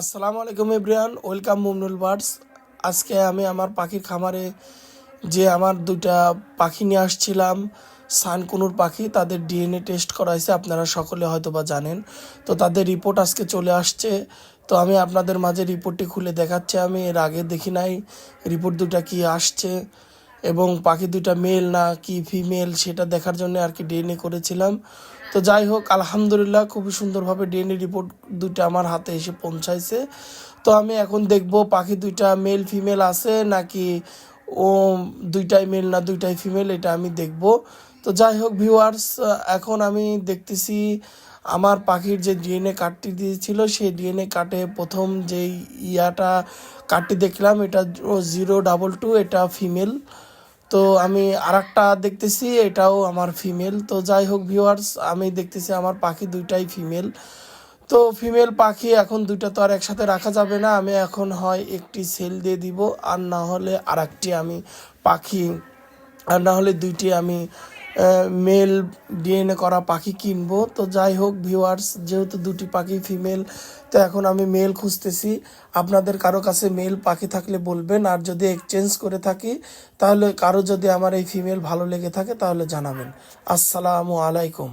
আসসালামু আলাইকুম everyone, welcome মুমনুল birds. আজকে আমি আমার পাখির খামারে যে আমার দুইটা পাখি নিয়ে আসছিলাম, সানকুনুর পাখি, তাদের ডিএনএ টেস্ট করাইছে। আপনারা সকলে হয়তো বা জানেন। তো তাদের রিপোর্ট আজকে চলে আসছে। তো আমি আপনাদের মাঝে রিপোর্টটি খুলে দেখাচ্ছি। আমি এর আগে দেখি নাই রিপোর্ট দুটা কি আসছে এবং পাখি দুইটা মেল না কি ফিমেল সেটা দেখার জন্য আর কি ডিএনএ করেছিলাম। তো যাই হোক, আলহামদুলিল্লাহ খুবই সুন্দরভাবে ডিএনএ রিপোর্ট দুইটা আমার হাতে এসে পৌঁছাইছে। তো আমি এখন দেখব পাখি দুইটা মেল ফিমেল আছে নাকি ও দুইটাই মেল না দুইটাই ফিমেল, এটা আমি দেখব। তো যাই হোক ভিউয়ার্স, এখন আমি দেখতেছি আমার পাখির যে ডিএনএ কার্ডটি দিয়েছিল সেই ডিএনএ কার্ডে প্রথম যেই কার্ডটি দেখলাম এটা 022, এটা ফিমেল। তো আমি আরেকটা দেখতেছি এটাও আমার ফিমেল। তো যাই হোক ভিউয়ার্স, আমি দেখতেছি আমার পাখি দুইটাই ফিমেল। তো ফিমেল পাখি এখন দুইটা তো আর একসাথে রাখা যাবে না। আমি এখন হয় একটি সেল দিয়ে দিব, আর না হলে আরেকটি আমি পাখি, আর না হলে দুইটি আমি মেল ডিএনএ করা পাখি কিনবো। তো যাই হোক ভিউয়ার্স, যেহেতু দুটি পাখি ফিমেল, তো এখন আমি মেল খুঁজতেছি। আপনাদের কারো কাছে মেল পাখি থাকলে বলবেন, আর যদি এক্সচেঞ্জ করে থাকি তাহলে কারো যদি আমার এই ফিমেল ভালো লেগে থাকে তাহলে জানাবেন। আসসালামু আলাইকুম।